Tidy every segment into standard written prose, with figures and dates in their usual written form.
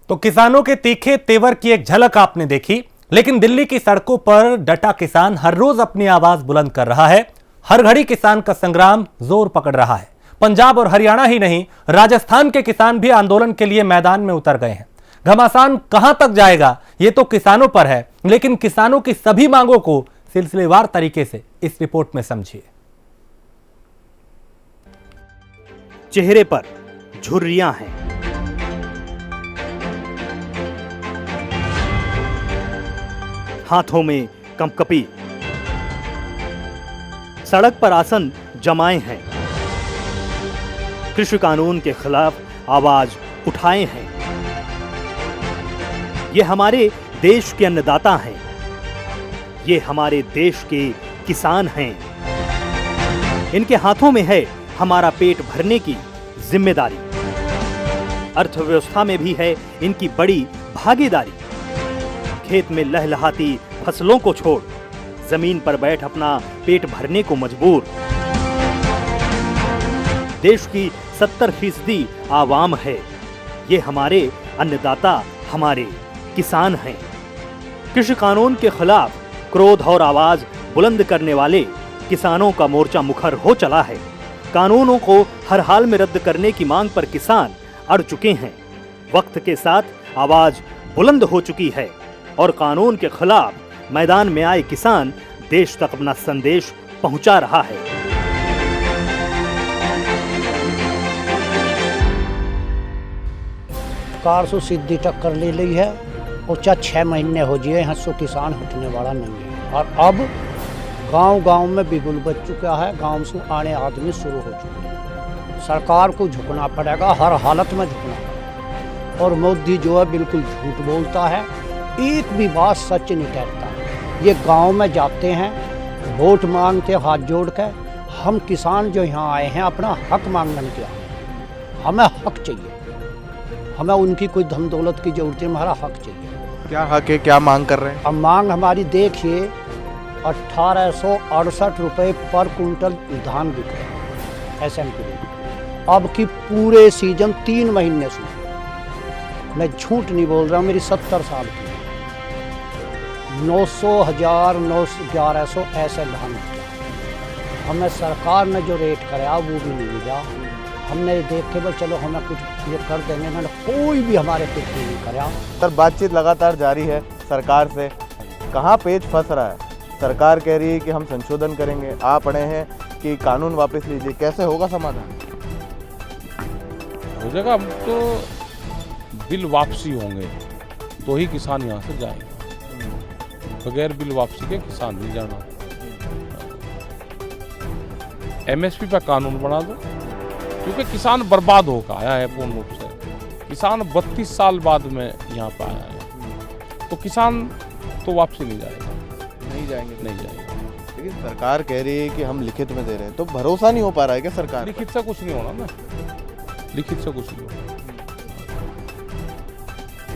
तो किसानों के तीखे तेवर की एक झलक आपने देखी, लेकिन दिल्ली की सड़कों पर डटा किसान हर रोज अपनी आवाज बुलंद कर रहा है। हर घड़ी किसान का संग्राम जोर पकड़ रहा है। पंजाब और हरियाणा ही नहीं, राजस्थान के किसान भी आंदोलन के लिए मैदान में उतर गए हैं। घमासान कहां तक जाएगा ये तो किसानों पर है, लेकिन किसानों की सभी मांगों को सिलसिलेवार तरीके से इस रिपोर्ट में समझिए। चेहरे पर झुर्रियां हैं, हाथों में कंपकपी, सड़क पर आसन जमाए हैं, कृषि कानून के खिलाफ आवाज उठाए हैं। ये हमारे देश के अन्नदाता हैं, ये हमारे देश के किसान हैं। इनके हाथों में है हमारा पेट भरने की जिम्मेदारी। अर्थव्यवस्था में भी है इनकी बड़ी भागीदारी। खेत में लहलहाती फसलों को छोड़ जमीन पर बैठ अपना पेट भरने को मजबूर। देश की 70% आवाम है, ये हमारे अन्नदाता, हमारे किसान हैं। कृषि कानून के खिलाफ क्रोध और आवाज बुलंद करने वाले किसानों का मोर्चा मुखर हो चला है। कानूनों को हर हाल में रद्द करने की मांग पर किसान अड़ चुके हैं। वक्त के साथ आवाज बुलंद हो चुकी है और कानून के खिलाफ मैदान में आए किसान देश तक अपना संदेश पहुंचा रहा है। कार से सीधी टक्कर ले ली है और 6 महीने हो गए हैं, सो किसान हटने वाला नहीं है। और अब गांव-गांव में बिगुल बच चुका है, गांव से आने आदमी शुरू हो चुके हैं। सरकार को झुकना पड़ेगा, हर हालत में झुकना पड़ेगा। और मोदी जो है बिल्कुल झूठ बोलता है, एक भी बात सच नहीं कहता। ये गांव में जाते हैं, वोट मांगते हाथ जोड़ कर। हम किसान जो यहाँ आए हैं अपना हक मांगने के आए, हमें हक चाहिए। हमें उनकी कोई धन दौलत की जरूरत है, हमारा हक चाहिए। क्या हक है, क्या मांग कर रहे हैं? अब मांग हमारी देखिए, 1868 रुपये पर कुंटल धान बिक रहे हैं SMP। अब की पूरे सीजन 3 महीने से, मैं झूठ नहीं बोल रहा हूँ, मेरी 70 साल की 900, 1000, 1100 ऐसे धान बिका। हमें सरकार ने जो रेट कराया वो भी नहीं मिला। हमने देख के भाई चलो हमें कुछ ये कर देंगे, ना कोई भी हमारे कुछ नहीं कराया। सर, बातचीत लगातार जारी है सरकार से। कहाँ पेच फंस रहा है? सरकार कह रही है कि हम संशोधन करेंगे, आप अड़े हैं कि कानून वापस लीजिए। कैसे होगा समाधान? हो जाएगा। अब तो बिल वापसी होंगे तो ही किसान यहाँ से जाएंगे। बगैर बिल वापसी के किसान नहीं जाना। MSP पर कानून बना दो, क्योंकि किसान बर्बाद होकर आया है पूर्ण रूप से। किसान 32 साल बाद में यहाँ पर आया है, तो किसान तो वापसी नहीं जाएगा। नहीं जाएंगे? नहीं जाएगा। लेकिन सरकार कह रही है कि हम लिखित में दे रहे हैं, तो भरोसा नहीं हो पा रहा है क्या सरकार? लिखित से कुछ नहीं होना ना, लिखित से कुछ नहीं होना।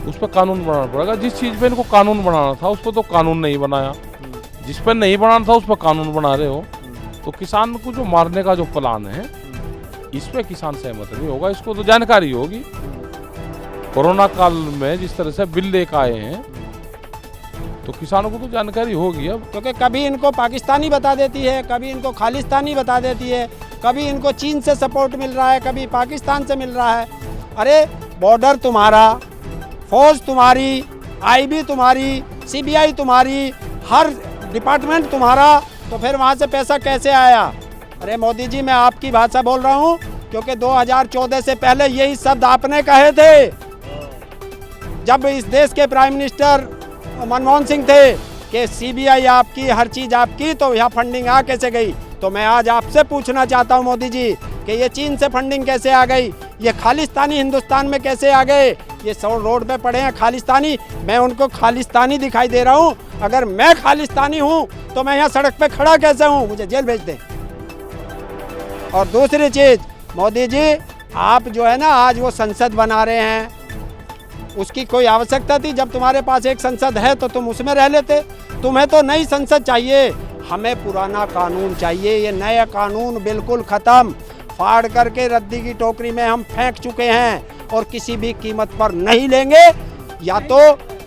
उस पर कानून बनाना पड़ेगा। जिस चीज पे इनको कानून बनाना था उस पर तो कानून नहीं बनाया, जिस पर नहीं बनाना था उस पर कानून बना रहे हो। तो किसान को जो मारने का जो प्लान है, इस पे किसान सहमत नहीं होगा। इसको तो जानकारी होगी। कोरोना काल में जिस तरह से बिल लेकर आए हैं, तो किसानों को तो जानकारी होगी। अब क्योंकि कभी इनको पाकिस्तानी बता देती है, कभी इनको खालिस्तानी बता देती है, कभी इनको चीन से सपोर्ट मिल रहा है, कभी पाकिस्तान से मिल रहा है। अरे बॉर्डर तुम्हारा, फौज तुम्हारी, IB तुम्हारी, CBI तुम्हारी, हर डिपार्टमेंट तुम्हारा, तो फिर वहाँ से पैसा कैसे आया? अरे मोदी जी, मैं आपकी भाषा बोल रहा हूँ, क्योंकि 2014 से पहले यही शब्द आपने कहे थे। जब इस देश के प्राइम मिनिस्टर मनमोहन सिंह थे कि CBI आपकी, हर चीज़ आपकी, तो यहाँ फंडिंग आ कैसे गई? तो मैं आज आपसे पूछना चाहता हूँ मोदी जी कि ये चीन से फंडिंग कैसे आ गई? ये खालिस्तानी हिंदुस्तान में कैसे आ गए? ये सब रोड पे पड़े हैं खालिस्तानी, मैं उनको खालिस्तानी दिखाई दे रहा हूँ। अगर मैं खालिस्तानी हूँ तो मैं यहाँ सड़क पे खड़ा कैसे हूँ? मुझे जेल भेज दें। और दूसरी चीज़, मोदी जी, आप जो है ना आज वो संसद बना रहे हैं, उसकी कोई आवश्यकता थी? जब तुम्हारे पास एक संसद है तो तुम उसमें रह लेते। तुम्हें तो नई संसद चाहिए, हमें पुराना कानून चाहिए। ये नया कानून बिल्कुल ख़त्म, फाड़ करके रद्दी की टोकरी में हम फेंक चुके हैं। और किसी भी कीमत पर नहीं लेंगे। या तो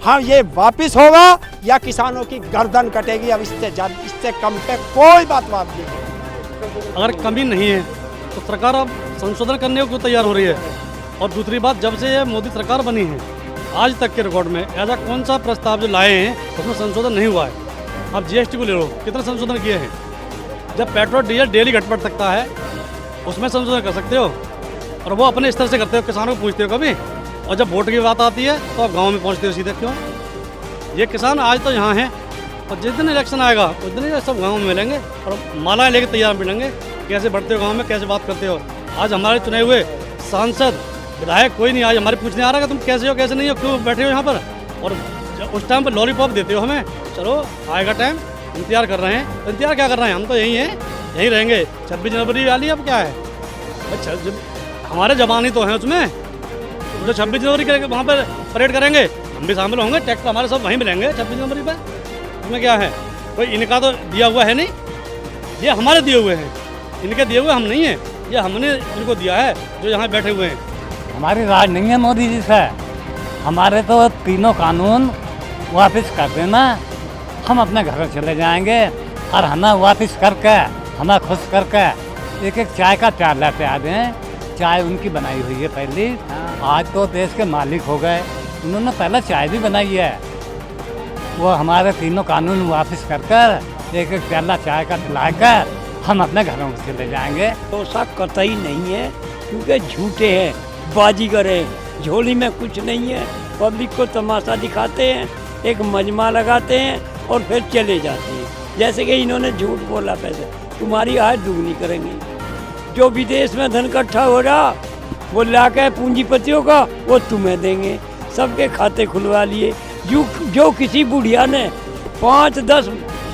हाँ ये वापस होगा या किसानों की गर्दन कटेगी। अब इससे कम पे कोई बात नहीं। अगर कमी नहीं है तो सरकार अब संशोधन करने को क्यों तैयार हो रही है? और दूसरी बात, जब से ये मोदी सरकार बनी है आज तक के रिकॉर्ड में ऐसा कौन सा प्रस्ताव जो लाए हैं उसमें संशोधन नहीं हुआ है? आप जीएसटी को ले लो, कितना संशोधन किए हैं? जब पेट्रोल डीजल डेली घट बढ़ सकता है उसमें संशोधन कर सकते हो, और वो अपने स्तर से करते हो, किसानों को पूछते हो कभी? और जब वोट की बात आती है तो आप गाँव में पहुँचते हो सीधे। क्यों? ये किसान आज तो यहाँ हैं और जिस दिन इलेक्शन आएगा उस दिन ये सब गाँव में मिलेंगे और मालाएं लेके तैयार मिलेंगे। कैसे बढ़ते हो गाँव में, कैसे बात करते हो? आज हमारे चुने हुए सांसद विधायक कोई नहीं आज हमारे पूछने आ रहा है कि तुम कैसे हो कैसे नहीं हो, क्यों बैठे हो यहाँ पर? और उस टाइम पर लॉलीपॉप देते हो हमें। चलो आएगा टाइम, इंतजार कर रहे हैं। इंतजार क्या कर रहे हैं? हम तो यहीं हैं, यहीं रहेंगे। 26 जनवरी वाली अब क्या है? अच्छा हमारे जवान ही तो हैं उसमें, जो 26 जनवरी के वहाँ पर परेड करेंगे हम भी शामिल होंगे। ट्रैक्टर हमारे सब वहीं मिलेंगे 26 जनवरी पर। उसमें क्या है? कोई इनका तो दिया हुआ है नहीं, ये हमारे दिए हुए हैं। इनके दिए हुए हम नहीं हैं, ये हमने इनको दिया है जो यहाँ बैठे हुए हैं। हमारी राज नहीं है मोदी जी से। हमारे तो तीनों कानून वापस कर देना, हम अपने घर चले जाएंगे और हमें वापस करके हमें खुश करके एक एक चाय का प्याला पिला दें। चाय उनकी बनाई हुई है पहली, आज तो देश के मालिक हो गए, उन्होंने पहले चाय भी बनाई है। वो हमारे तीनों कानून वापस कर कर एक एक प्याला चाय का पिलाकर हम अपने घरों में चले जाएंगे। तो ऐसा कतई नहीं है, क्योंकि झूठे हैं, बाजीगर हैं, झोली में कुछ नहीं है। पब्लिक को तमाशा दिखाते हैं, एक मजमा लगाते हैं और फिर चले जाते हैं। जैसे कि इन्होंने झूठ बोला, पैसे तुम्हारी आय दुगनी करेंगे। जो विदेश में धन इकट्ठा हो रहा वो ला के पूंजीपतियों का वो तुम्हें देंगे। सबके खाते खुलवा लिए। जो किसी बुढ़िया ने 5, 10,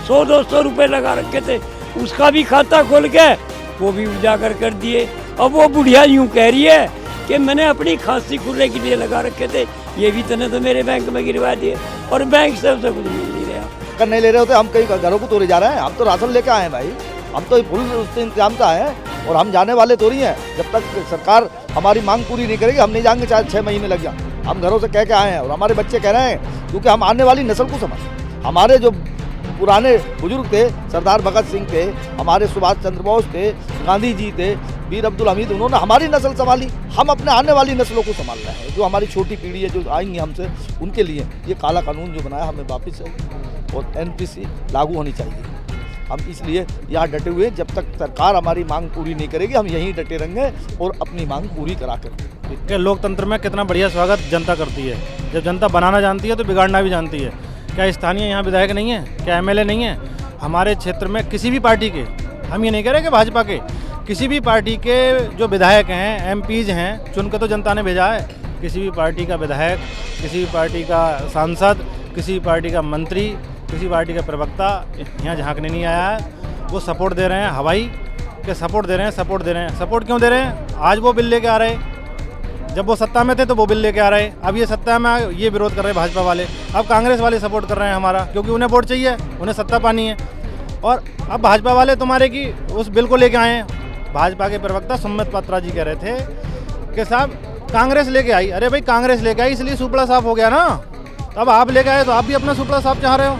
100, 200 रुपये लगा रखे थे उसका भी खाता खोल के वो भी उजागर कर दिए। अब वो बुढ़िया यूँ कह रही है कि मैंने अपनी खांसी खुलने के लिए लगा रखे थे, ये भी तने तो मेरे बैंक में गिरवा दिए और बैंक से उसे कुछ मिल नहीं रहा। कर नहीं ले रहे होते, हम कई घरों को तोड़े जा रहे हैं। हम तो राशन लेके आए हैं भाई, हम तो फुल उससे इंतजाम से आए हैं और हम जाने वाले थोड़ी हैं। जब तक सरकार हमारी मांग पूरी नहीं करेगी हम नहीं जाएंगे, चाहे 6 महीने लग जाए। हम घरों से कह के आए हैं और हमारे बच्चे कह रहे हैं, क्योंकि हम आने वाली नस्ल को समझ, हमारे जो पुराने बुजुर्ग थे, सरदार भगत सिंह थे, हमारे सुभाष चंद्र बोस थे, गांधी जी थे, वीर अब्दुल हमीद, उन्होंने हमारी नस्ल संभाली। हम अपने आने वाली नस्लों को संभाल रहे हैं। जो हमारी छोटी पीढ़ी है, जो आएंगी हमसे, उनके लिए ये काला कानून जो बनाया हमें वापस है और एनपीसी लागू होनी चाहिए। हम इसलिए यहाँ डटे हुए, जब तक सरकार हमारी मांग पूरी नहीं करेगी हम यहीं डटे रहेंगे और अपनी मांग पूरी करा कर। लोकतंत्र में कितना बढ़िया स्वागत जनता करती है। जब जनता बनाना जानती है तो बिगाड़ना भी जानती है। क्या स्थानीय यहाँ विधायक नहीं है? क्या एमएलए नहीं है? हमारे क्षेत्र में किसी भी पार्टी के, हम ये नहीं कह रहे कि भाजपा के, किसी भी पार्टी के जो विधायक हैं, एमपीज हैं, चुन के तो जनता ने भेजा है। किसी भी पार्टी का विधायक, किसी भी पार्टी का सांसद, किसी भी पार्टी का मंत्री, किसी पार्टी का प्रवक्ता यहाँ झांकने नहीं आया है। वो सपोर्ट दे रहे हैं, हवाई के सपोर्ट दे रहे हैं, सपोर्ट दे रहे हैं। सपोर्ट क्यों दे रहे हैं? आज वो बिल लेके आ रहे, जब वो सत्ता में थे तो वो बिल लेके आ रहे, अब ये सत्ता में ये विरोध कर रहे हैं भाजपा वाले। अब कांग्रेस वाले सपोर्ट कर रहे हैं हमारा, क्योंकि उन्हें वोट चाहिए, उन्हें सत्ता पानी है। और अब भाजपा वाले तुम्हारे की उस बिल को लेके आए हैं। भाजपा के प्रवक्ता सुमित पात्रा जी कह रहे थे कि साहब कांग्रेस लेके आई। अरे भाई कांग्रेस लेके आई इसलिए सुपड़ा साफ हो गया ना, अब आप लेके आए तो आप भी अपना सुपड़ा साफ चाह रहे हो।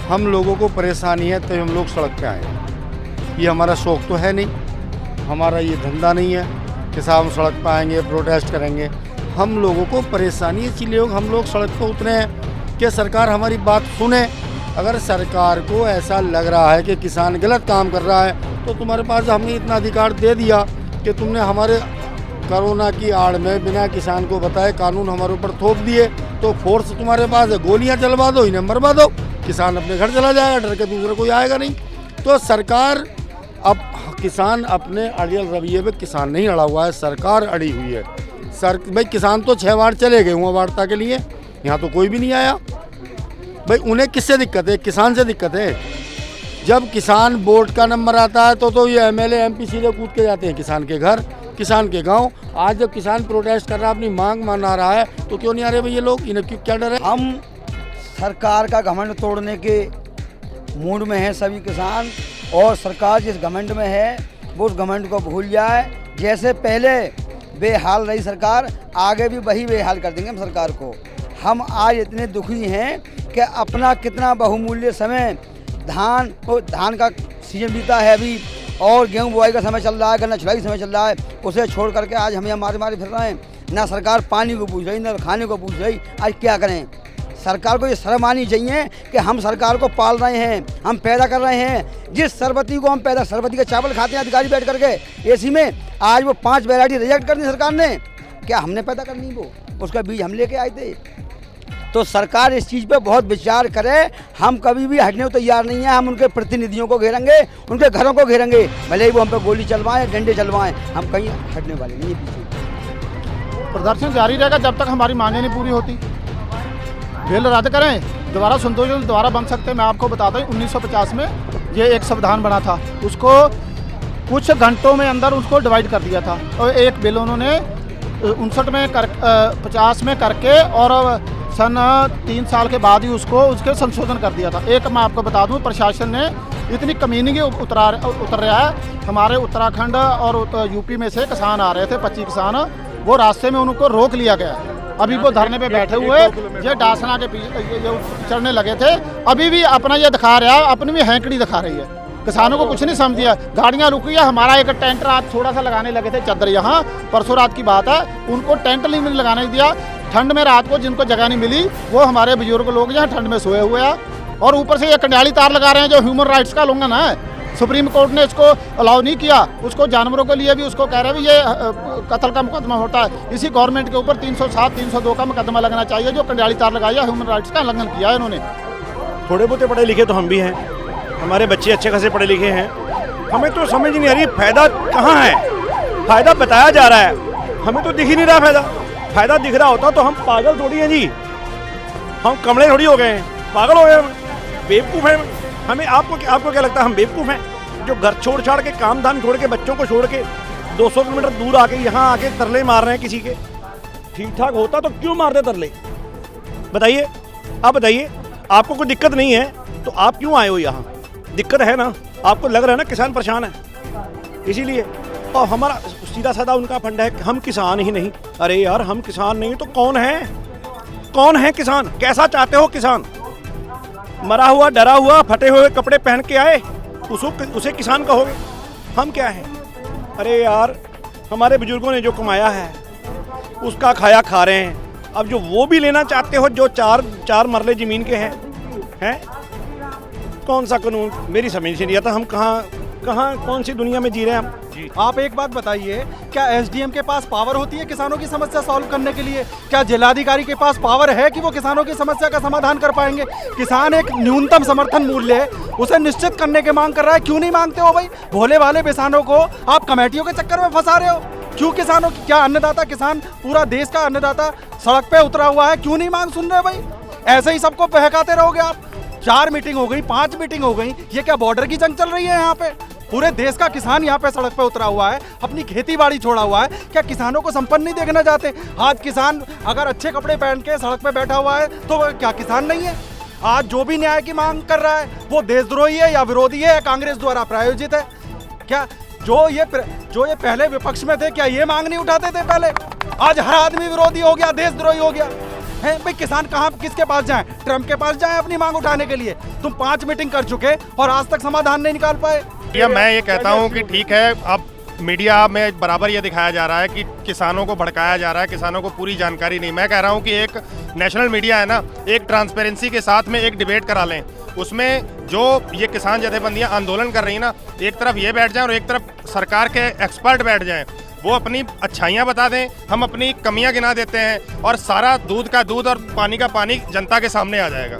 हम लोगों को परेशानी है तो हम लोग सड़क पे आए। ये हमारा शौक तो है नहीं, हमारा ये धंधा नहीं है कि साहब हम सड़क पर आएंगे प्रोटेस्ट करेंगे। हम लोगों को परेशानी है, इसलिए हम लोग सड़क पर उतरे हैं कि सरकार हमारी बात सुने। अगर सरकार को ऐसा लग रहा है कि किसान गलत काम कर रहा है तो तुम्हारे पास हमने इतना अधिकार दे दिया कि तुमने हमारे कोरोना की आड़ में बिना किसान को बताए कानून हमारे ऊपर थोप दिए, तो फोर्स तुम्हारे पास है, गोलियां चलवा दो, इन्हें मरवा दो, किसान अपने घर चला जाएगा, डर के दूसरे कोई आएगा नहीं। तो सरकार, अब किसान अपने अड़ियल रवैये पे किसान नहीं अड़ा हुआ है, सरकार अड़ी हुई है। भाई किसान तो 6 बार चले गए हुए वार्ता के लिए, यहाँ तो कोई भी नहीं आया। भाई उन्हें किससे दिक्कत है? किसान से दिक्कत है। जब किसान वोट का नंबर आता है तो ये एमएलए एमपी सीधे कूद के जाते हैं किसान के घर, किसान के गांव। आज जब किसान प्रोटेस्ट कर रहा है, अपनी मांग मना रहा है, तो क्यों नहीं आ रहे भाई ये लोग? इन्हें क्यों, क्या डर है? हम सरकार का घमंड तोड़ने के मूड में हैं सभी किसान, और सरकार जिस घमंड में है वो उस घमंड को भूल जाए। जैसे पहले बेहाल रही सरकार, आगे भी वही बेहाल कर देंगे हम सरकार को। हम आज इतने दुखी हैं कि अपना कितना बहुमूल्य समय धान का सीजन बीता है अभी, और गेहूं बुआई का समय चल रहा है, गन्ना छुड़ाई का समय चल रहा है, उसे छोड़ करके आज हम यहाँ मारे फिर रहे हैं। ना सरकार पानी को पूछ रही, ना खाने को पूछ रही। आज क्या करें? सरकार को ये शर्म आनी चाहिए कि हम सरकार को पाल रहे हैं, हम पैदा कर रहे हैं। जिस सरबती को हम सरबती का चावल खाते हैं अधिकारी बैठ करके एसी में, आज वो 5 वैरायटी रिजेक्ट कर दी सरकार ने। क्या हमने पैदा करनी? वो उसका बीज हम लेके आए थे। तो सरकार इस चीज़ पे बहुत विचार करे। हम कभी भी हटने को तैयार नहीं है। हम उनके प्रतिनिधियों को घेरेंगे, उनके घरों को घेरेंगे, भले ही वो हम पे गोली चलवाएं, डंडे चलवाएं, हम कहीं हटने वाले नहीं है पीछे। प्रदर्शन जारी रहेगा जब तक हमारी मांगें नहीं पूरी होती। बिल रद्द करें, दोबारा संशोधन दोबारा बन सकते हैं। मैं आपको बताता हूँ 1950 में ये एक संविधान बना था, उसको कुछ घंटों में अंदर उसको डिवाइड कर दिया था, और एक बिल उन्होंने 59 में 50 में करके और सन 3 साल के बाद ही उसके संशोधन कर दिया था। एक मैं आपको बता दूं, प्रशासन ने इतनी कमीनगी उतर रहा है। हमारे उत्तराखंड और यूपी में से किसान आ रहे थे, 25 किसान, वो रास्ते में उनको रोक लिया गया। अभी वो धरने पे बैठे हुए ये डासना के पीछे चढ़ने लगे थे। अभी भी अपना ये दिखा रहा है, अपनी भी हैंकड़ी दिखा रही है। किसानों को कुछ नहीं समझ दिया, गाड़ियाँ रुकी है। हमारा एक टेंट रात थोड़ा सा लगाने लगे थे चादर, यहाँ परसों रात की बात है, उनको टेंट नहीं लगाने दिया। ठंड में रात को जिनको जगह नहीं मिली, वो हमारे बुजुर्ग लोग यहाँ ठंड में सोए हुए हैं। और ऊपर से ये कंडियाली तार लगा रहे हैं जो ह्यूमन राइट्स का उल्लंघन है। सुप्रीम कोर्ट ने इसको अलाउ नहीं किया। उसको जानवरों के लिए भी उसको कह रहे हैं ये कत्ल का मुकदमा होता है। इसी गवर्नमेंट के ऊपर 307, 302 का मुकदमा लगना चाहिए जो कंडियाली तार लगाया, ह्यूमन राइट्स का उल्लंघन किया है इन्होंने। थोड़े बहुत पढ़े लिखे तो हम भी हैं, हमारे बच्चे अच्छे खासे पढ़े लिखे हैं। हमें तो समझ नहीं आ रही फ़ायदा कहाँ है। फ़ायदा बताया जा रहा है, हमें तो दिख ही नहीं रहा फ़ायदा। फ़ायदा दिख रहा होता तो हम पागल थोड़ी हैं जी, हम कमले थोड़ी हो गए हैं, पागल हो गए, बेवकूफ़ हैं। हमें आपको क्या लगता है हम बेवकूफ़ हैं जो घर छोड़ छाड़ के, काम धाम छोड़ के, बच्चों को छोड़ के 200 किलोमीटर दूर आके यहाँ आके तरले मार रहे हैं किसी के? ठीक ठाक होता तो क्यों मारते तरले? बताइए, आप बताइए, आपको कोई दिक्कत नहीं है तो आप क्यों आए हो यहाँ? दिक्कत है ना, आपको लग रहा है ना किसान परेशान है इसीलिए। और हमारा सीधा साधा उनका फंडा है कि हम किसान ही नहीं। अरे यार, हम किसान नहीं तो कौन है? कौन है किसान? कैसा चाहते हो किसान? मरा हुआ, डरा हुआ, फटे हुए कपड़े पहन के आए उसे किसान कहोगे? हम क्या हैं? अरे यार, हमारे बुजुर्गों ने जो कमाया है उसका खाया खा रहे हैं। अब जो वो भी लेना चाहते हो जो चार मरले ज़मीन के हैं? कौन सा कानून? मेरी समझ नहीं आता। हम कहाँ कौन सी दुनिया में जी रहे हैं हम? आप एक बात बताइए, क्या एसडीएम के पास पावर होती है किसानों की समस्या सॉल्व करने के लिए? क्या जिलाधिकारी के पास पावर है कि वो किसानों की समस्या का समाधान कर पाएंगे? किसान एक न्यूनतम समर्थन मूल्य है, उसे निश्चित करने की मांग कर रहा है। क्यों नहीं मांगते हो भाई? भोले भाले किसानों को आप कमेटियों के चक्कर में फंसा रहे हो। क्यों किसानों की, क्या अन्नदाता किसान, पूरा देश का अन्नदाता सड़क पे उतरा हुआ है, क्यों नहीं मांग सुन रहे भाई? ऐसे ही सबको बहकाते रहोगे आप? 4 मीटिंग हो गई, 5 मीटिंग हो गई, ये क्या बॉर्डर की जंग चल रही है यहाँ पे? पूरे देश का किसान यहाँ पे सड़क पे उतरा हुआ है, अपनी खेती बाड़ी छोड़ा हुआ है। क्या किसानों को संपन्न नहीं देखना चाहते? आज किसान अगर अच्छे कपड़े पहन के सड़क पे बैठा हुआ है तो क्या किसान नहीं है? आज जो भी न्याय की मांग कर रहा है वो देशद्रोही है या विरोधी है या कांग्रेस द्वारा प्रायोजित है? क्या जो ये पहले विपक्ष में थे, क्या ये मांग नहीं उठाते थे पहले? आज हर आदमी विरोधी हो गया, देशद्रोही हो गया है। भाई किसान कहाँ, किसके पास जाएं? ट्रम्प के पास जाएं अपनी मांग उठाने के लिए? तुम 5 मीटिंग कर चुके और आज तक समाधान नहीं निकाल पाए। मैं ये कहता हूँ कि ठीक है, अब मीडिया में बराबर ये दिखाया जा रहा है कि किसानों को भड़काया जा रहा है, किसानों को पूरी जानकारी नहीं। मैं कह रहा हूँ कि एक नेशनल मीडिया है ना, एक ट्रांसपेरेंसी के साथ में एक डिबेट करा लें। उसमें जो ये किसान जथेबंदियाँ आंदोलन कर रही हैं ना, एक तरफ ये बैठ जाएं और एक तरफ सरकार के एक्सपर्ट बैठ जाएं। वो अपनी अच्छाइयाँ बता दें, हम अपनी कमियाँ गिना देते हैं और सारा दूध का दूध और पानी का पानी जनता के सामने आ जाएगा।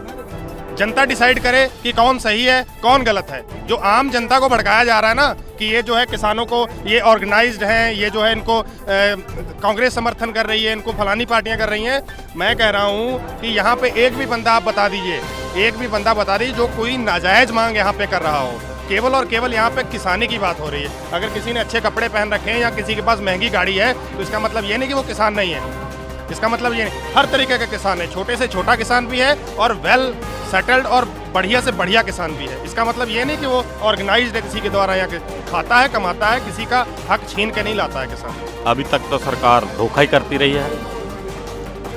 जनता डिसाइड करे कि कौन सही है कौन गलत है। जो आम जनता को भड़काया जा रहा है ना कि ये जो है किसानों को ये ऑर्गेनाइज्ड हैं, ये जो है इनको कांग्रेस समर्थन कर रही है, इनको फलानी पार्टियां कर रही हैं। मैं कह रहा हूँ कि यहाँ पे एक भी बंदा आप बता दीजिए, एक भी बंदा बता दीजिए जो कोई नाजायज़ मांग यहाँ पे कर रहा हो। केवल और केवल यहाँ पे किसानी की बात हो रही है। अगर किसी ने अच्छे कपड़े पहन रखे हैं या किसी के पास महंगी गाड़ी है तो इसका मतलब ये नहीं कि वो किसान नहीं है। इसका मतलब ये नहीं, हर तरीके का किसान है, छोटे से छोटा किसान भी है और वेल सेटल्ड और बढ़िया से बढ़िया किसान भी है। इसका मतलब ये नहीं कि वो ऑर्गेनाइज्ड है किसी के द्वारा, या खाता है कमाता है, किसी का हक छीन के नहीं लाता है किसान। अभी तक तो सरकार धोखा ही करती रही है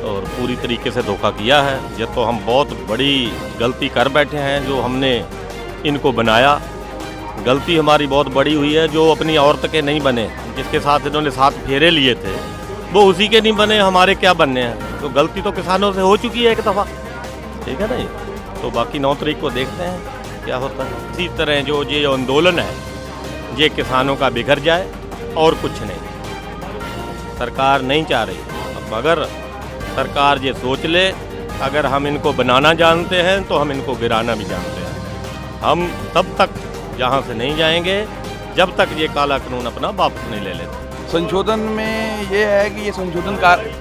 और पूरी तरीके से धोखा किया है। ये तो हम बहुत बड़ी गलती कर बैठे हैं जो हमने इनको बनाया। गलती हमारी बहुत बड़ी हुई है। जो अपनी औरत के नहीं बने, जिसके साथ इन्होंने 7 फेरे लिए थे, वो उसी के नहीं बने, हमारे क्या बनने हैं। तो गलती तो किसानों से हो चुकी है एक दफ़ा, ठीक है ना। तो बाकी 9 तारीख को देखते हैं क्या होता है। इसी तरह जो ये आंदोलन है ये किसानों का बिगड़ जाए और कुछ नहीं। सरकार नहीं चाह रही। अब अगर सरकार ये सोच ले, अगर हम इनको बनाना जानते हैं तो हम इनको गिराना भी जानते हैं। हम तब तक यहाँ से नहीं जाएंगे जब तक ये काला कानून अपना वापस नहीं ले लेते। संशोधन में ये है कि ये संशोधन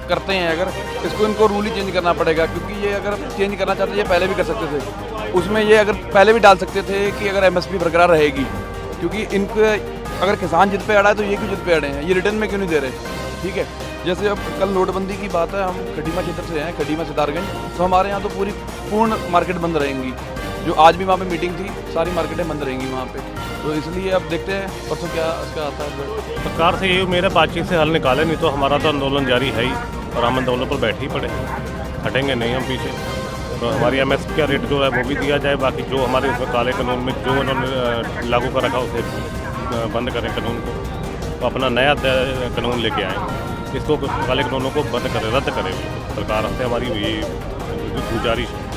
करते हैं, अगर इसको इनको रूल ही चेंज करना पड़ेगा, क्योंकि ये अगर चेंज करना चाहते ये पहले भी कर सकते थे। उसमें ये अगर पहले भी डाल सकते थे कि अगर एमएसपी बरकरार रहेगी, क्योंकि इनके अगर किसान जिद पे अड़ा है तो ये क्यों जिद पे अड़े हैं, ये रिटर्न में क्यों नहीं दे रहे। ठीक है, जैसे अब कल नोटबंदी की बात है, हम खटीमा क्षेत्र से हैं, खटीमा सितारगंज, तो हमारे यहाँ तो पूर्ण मार्केट बंद रहेंगी। जो आज भी वहाँ पे मीटिंग थी, सारी मार्केटें बंद रहेंगी वहाँ पे। तो इसलिए अब देखते हैं परसों क्या इसका आता है। सरकार से ये मेरे बातचीत से हल निकाले, नहीं तो हमारा तो आंदोलन जारी है ही और हम आंदोलन पर बैठ ही पड़े, हटेंगे नहीं हम पीछे। तो हमारी एमएसपी का रेट जो है वो भी दिया जाए। बाकी जो हमारे उसमें काले कानून में जो उन्होंने लागू कर रखा उसे बंद करें कानून को, तो अपना नया कानून लेके आएँ। इसको काले कानूनों को बंद करें, रद्द करें। सरकार से हमारी ये गुजारिश है।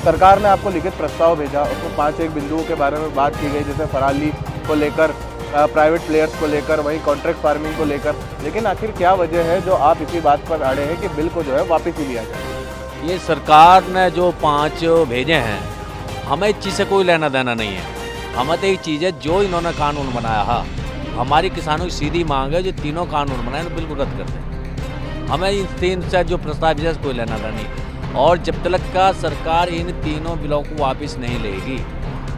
सरकार ने आपको लिखित प्रस्ताव भेजा, उसमें 5 बिंदुओं के बारे में बात की गई, जैसे पराली को लेकर, प्राइवेट प्लेयर्स को लेकर, वहीं कॉन्ट्रैक्ट फार्मिंग को लेकर। लेकिन आखिर क्या वजह है जो आप इसी बात पर अड़े हैं कि बिल को जो है वापस ही लिया जाए? ये सरकार ने जो 5 भेजे हैं, हमें इस चीज़ से कोई लेना देना नहीं है। हमें तो एक चीज़ है, जो इन्होंने कानून बनाया है, हमारी किसानों की सीधी मांग है जो तीनों कानून बनाए तो बिल्कुल रद्द कर दें। हमें इन 3 से जो प्रस्ताव है कोई लेना देना नहीं। और जब तक का सरकार इन तीनों बिलों को वापस नहीं लेगी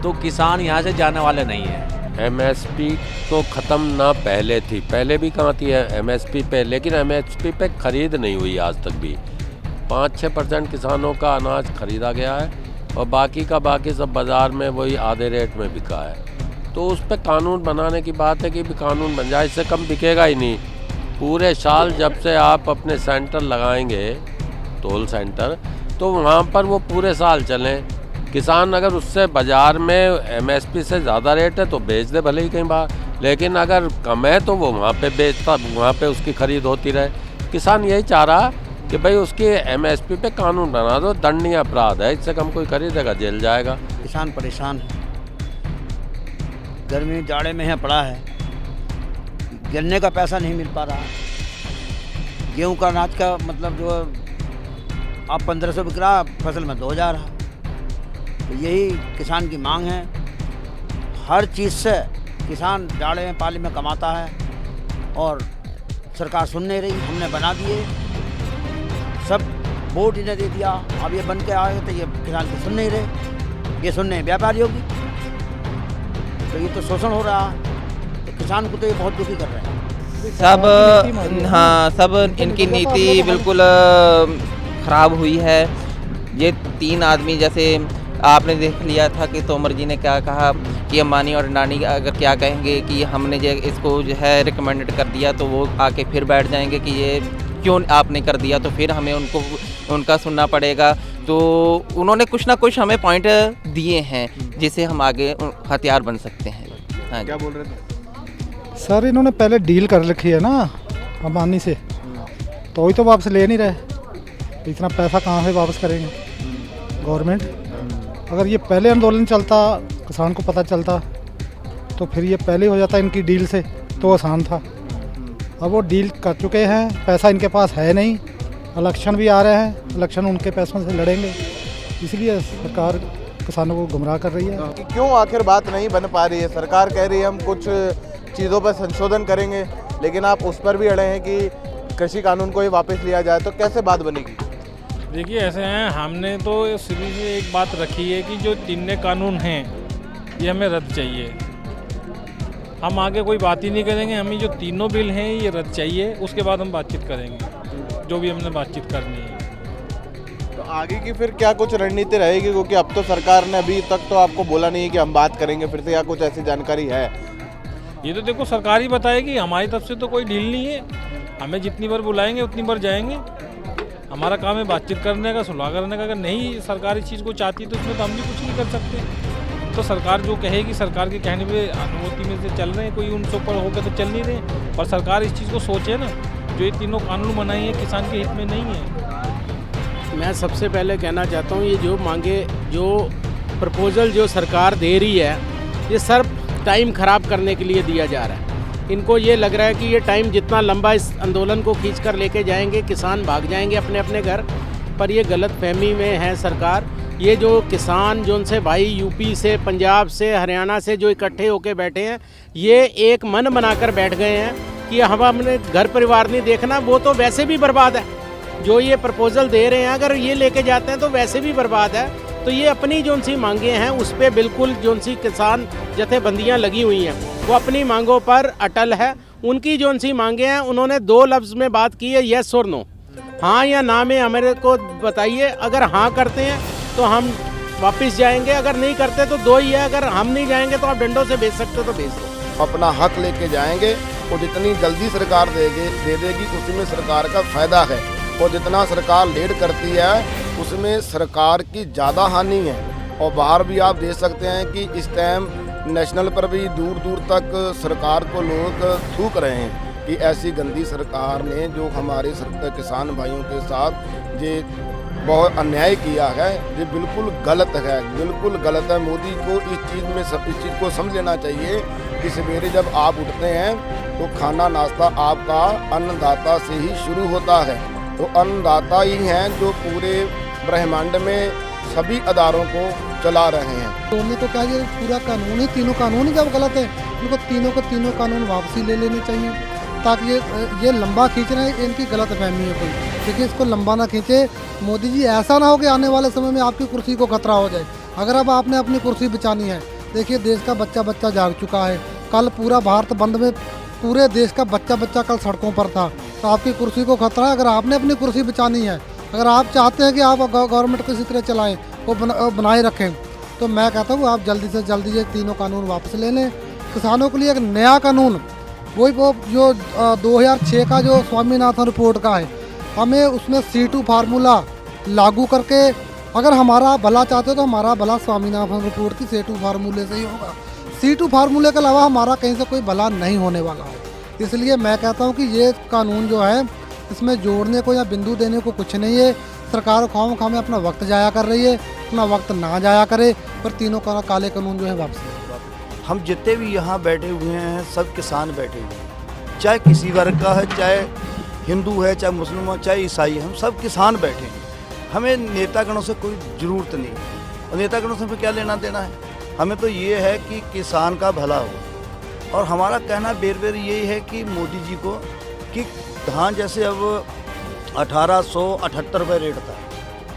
तो किसान यहाँ से जाने वाले नहीं है। एमएसपी तो ख़त्म ना पहले थी, पहले भी कहाँ थी एमएसपी पे, लेकिन एमएसपी पे खरीद नहीं हुई आज तक भी। 5-6% किसानों का अनाज खरीदा गया है और बाकी का बाकी सब बाज़ार में वही आधे रेट में बिका है। तो उस पर कानून बनाने की बात है कि भी कानून बन जाए, इससे कम बिकेगा ही नहीं। पूरे साल जब से आप अपने सेंटर लगाएंगे, तोल सेंटर, तो वहाँ पर वो पूरे साल चलें। किसान अगर उससे बाज़ार में एमएसपी से ज़्यादा रेट है तो बेच दे भले ही कहीं बाहर, लेकिन अगर कम है तो वो वहाँ पे बेचता, वहाँ पे उसकी खरीद होती रहे। किसान यही चाह रहा कि भाई उसकी एमएसपी पे कानून बना दो, दंडनीय अपराध है, इससे कम कोई खरीदेगा जेल जाएगा। किसान परेशान है, गर्मी जाड़े में है पड़ा है, गिरने का पैसा नहीं मिल पा रहा। गेहूं का अनाज का मतलब जो आप 1500 बिक रहा, फसल में 2000 है। तो यही किसान की मांग है। हर चीज़ से किसान जाड़े में पाली में कमाता है और सरकार सुन नहीं रही। हमने बना दिए, सब वोट इन्हें दे दिया, अब ये बन के आए तो ये किसान की सुन नहीं रहे, ये सुनने व्यापारियों की। तो ये तो शोषण हो रहा है, तो किसान को तो ये बहुत दुखी कर रहे हैं सब। हाँ, सब इनकी नीति बिल्कुल ख़राब हुई है। ये 3 आदमी, जैसे आपने देख लिया था कि तोमर जी ने क्या कहा कि अंबानी और अडानी अगर क्या कहेंगे कि हमने जो इसको जो है रिकमेंडेड कर दिया, तो वो आके फिर बैठ जाएंगे कि ये क्यों आपने कर दिया, तो फिर हमें उनका सुनना पड़ेगा। तो उन्होंने कुछ ना कुछ हमें पॉइंट दिए हैं जिससे हम आगे हथियार बन सकते हैं। हाँ, क्या बोल रहे थे सर? इन्होंने पहले डील कर रखी है ना अंबानी से, तो वही तो वापस ले नहीं रहे। इतना पैसा कहाँ से वापस करेंगे गवर्नमेंट? अगर ये पहले आंदोलन चलता, किसान को पता चलता, तो फिर ये पहले हो जाता इनकी डील से, तो आसान था। अब वो डील कर चुके हैं, पैसा इनके पास है नहीं, इलेक्शन भी आ रहे हैं, इलेक्शन उनके पैसों से लड़ेंगे, इसलिए सरकार किसानों को गुमराह कर रही है। कि क्यों आखिर बात नहीं बन पा रही है? सरकार कह रही है हम कुछ चीज़ों पर संशोधन करेंगे, लेकिन आप उस पर भी अड़े हैं कि कृषि कानून को ही वापस लिया जाए, तो कैसे बात बनेगी? देखिए ऐसे हैं, हमने तो शुरू से एक बात रखी है कि जो 3 कानून हैं ये हमें रद्द चाहिए। हम आगे कोई बात ही नहीं करेंगे, हमें जो 3 बिल हैं ये रद्द चाहिए, उसके बाद हम बातचीत करेंगे, जो भी हमने बातचीत करनी है। तो आगे की फिर क्या कुछ रणनीति रहेगी, क्योंकि अब तो सरकार ने अभी तक तो आपको बोला नहीं है कि हम बात करेंगे फिर से, या कुछ ऐसी जानकारी है? ये तो देखो सरकार ही बताएगी, हमारी तरफ से तो कोई डील नहीं है। हमें जितनी बार बुलाएंगे उतनी बार जाएंगे। हमारा काम है बातचीत करने का, सुलह करने का। अगर नहीं सरकार इस चीज़ को चाहती तो इसमें तो हम भी कुछ नहीं कर सकते। तो सरकार जो कहेगी, सरकार के कहने पे अनुमति में से चल रहे हैं, कोई उनसे ऊपर होकर तो चल नहीं रहे। पर सरकार इस चीज़ को सोचे ना, जो ये तीनों कानून बनाए हैं किसान के हित में नहीं है। मैं सबसे पहले कहना चाहता हूँ, ये जो मांगे, जो प्रपोजल जो सरकार दे रही है, ये सिर्फ टाइम ख़राब करने के लिए दिया जा रहा है। इनको ये लग रहा है कि ये टाइम जितना लंबा इस आंदोलन को खींच कर लेके जाएंगे, किसान भाग जाएंगे अपने अपने घर। पर ये गलत फहमी में है सरकार। ये जो किसान जो उनसे भाई यूपी से, पंजाब से, हरियाणा से जो इकट्ठे होके बैठे हैं, ये एक मन बनाकर बैठ गए हैं कि हम अपने घर परिवार नहीं देखना। वो तो वैसे भी बर्बाद है। जो ये प्रपोजल दे रहे हैं, अगर ये लेके जाते हैं तो वैसे भी बर्बाद है। तो ये अपनी जो सी मांगे हैं उस पर बिल्कुल जो सी किसान जथेबंदियां लगी हुई हैं, वो अपनी मांगों पर अटल है। उनकी जो सी मांगे हैं, उन्होंने 2 लफ्ज़ में बात की है, येस और नो, हाँ या ना में हमारे को बताइए। अगर हाँ करते हैं तो हम वापस जाएंगे, अगर नहीं करते तो 2 ही है। अगर हम नहीं जाएंगे तो आप डंडों से भेज सकते हो तो भेज दो। अपना हक लेके जाएंगे और जितनी जल्दी सरकार दे देगी उसी में सरकार का फायदा है, और जितना सरकार लेट करती है उसमें सरकार की ज़्यादा हानि है। और बाहर भी आप देख सकते हैं कि इस टाइम नेशनल पर भी दूर दूर तक सरकार को लोग थूक रहे हैं कि ऐसी गंदी सरकार ने जो हमारे किसान भाइयों के साथ ये बहुत अन्याय किया है, ये बिल्कुल गलत है, बिल्कुल गलत है। मोदी को इस चीज़ को समझ लेना चाहिए कि सवेरे जब आप उठते हैं तो खाना नाश्ता आपका अन्नदाता से ही शुरू होता है। तो अन्नदाता ही हैं जो पूरे ब्रह्मांड में सभी अदारों को चला रहे हैं। तोड़ने को क्या, ये पूरा कानून ही, तीनों कानून ही जब गलत है, इनको तीनों कानून वापसी ले लेने चाहिए, ताकि ये लंबा खींच रहे हैं, इनकी गलत फहमी है कोई। देखिए इसको लंबा ना खींचे मोदी जी। ऐसा ना हो कि आने वाले समय में आपकी कुर्सी को खतरा हो जाए। अगर अब आपने अपनी कुर्सी बचानी है, देखिए देश का बच्चा जाग चुका है। कल पूरा भारत बंद में पूरे देश का बच्चा कल सड़कों पर था, तो आपकी कुर्सी को खतरा है। अगर आपने अपनी कुर्सी बचानी है, अगर आप चाहते हैं कि आप गवर्नमेंट को इसी तरह चलाएं, वो बनाए रखें, तो मैं कहता हूँ आप जल्दी से जल्दी ये तीनों कानून वापस ले लें। किसानों के लिए एक नया कानून, वो जो 2006 का जो स्वामीनाथन रिपोर्ट का है, हमें उसमें C2 फार्मूला लागू करके, अगर हमारा भला चाहते हो तो हमारा भला स्वामीनाथन रिपोर्ट की C2 फार्मूले से ही होगा। C2 फार्मूले के अलावा हमारा कहीं से कोई भला नहीं होने वाला है। इसलिए मैं कहता हूँ कि ये कानून जो है, इसमें जोड़ने को या बिंदु देने को कुछ नहीं है। सरकार खाम में अपना वक्त जाया कर रही है, अपना वक्त ना जाया करे, पर तीनों काले कानून जो है वापस। हम जितने भी यहाँ बैठे हुए हैं सब किसान बैठे हुए हैं, चाहे किसी वर्ग का है, चाहे हिंदू है, चाहे मुस्लिम है, चाहे ईसाई है, हम सब किसान बैठे हैं। हमें नेतागणों से कोई ज़रूरत नहीं है, और नेतागणों से हमें क्या लेना देना है। हमें तो ये है कि किसान का भला हो। और हमारा कहना बेर यही है कि मोदी जी को कि धान जैसे अब 1878 रुपये रेट था,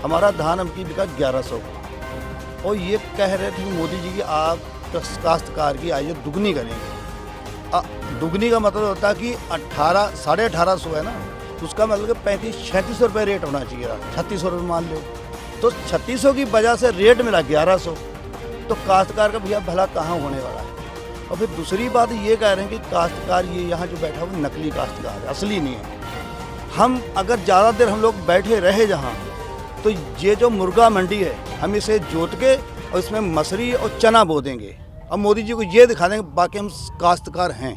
हमारा धान हमकी बिका 1100 का, और ये कह रहे थे मोदी जी की आप काश्तकार की आय दुगनी करेंगे। दुगनी का मतलब होता है कि 1850 है ना, तो उसका मतलब 35-36 रुपये रेट होना चाहिए था। 3600 रुपये मान लो, तो 3600 की वजह से रेट मिला 1100, तो काश्तकार का भैया भला कहाँ होने वाला है। और फिर दूसरी बात ये कह रहे हैं कि काश्तकार ये यहाँ जो बैठा हुआ नकली काश्तकार है, असली नहीं है। हम अगर ज़्यादा देर हम लोग बैठे रहे जहाँ, तो ये जो मुर्गा मंडी है हम इसे जोत के और इसमें मसरी और चना बो देंगे, और मोदी जी को ये दिखा देंगे बाकी हम काश्तकार हैं।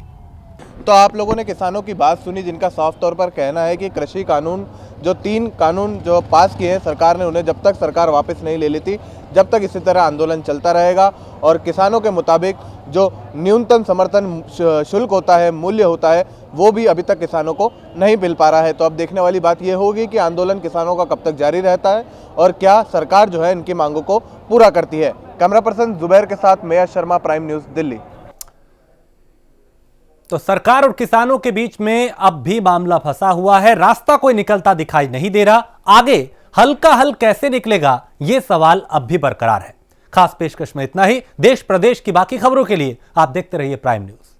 तो आप लोगों ने किसानों की बात सुनी, जिनका साफ तौर पर कहना है कि कृषि कानून जो 3 कानून जो पास किए हैं सरकार ने, उन्हें जब तक सरकार वापस नहीं ले लेती, जब तक इसी तरह आंदोलन चलता रहेगा। और किसानों के मुताबिक जो न्यूनतम समर्थन शुल्क होता है, मूल्य होता है, वो भी अभी तक किसानों को नहीं मिल पा रहा है। तो अब देखने वाली बात ये होगी कि आंदोलन किसानों का कब तक जारी रहता है और क्या सरकार जो है इनकी मांगों को पूरा करती है। कैमरा पर्सन जुबैर के साथ मेया शर्मा, प्राइम न्यूज़, दिल्ली। तो सरकार और किसानों के बीच में अब भी मामला फंसा हुआ है, रास्ता कोई निकलता दिखाई नहीं दे रहा। आगे हल का हल कैसे निकलेगा, यह सवाल अब भी बरकरार है। खास पेशकश में इतना ही। देश प्रदेश की बाकी खबरों के लिए आप देखते रहिए प्राइम न्यूज़।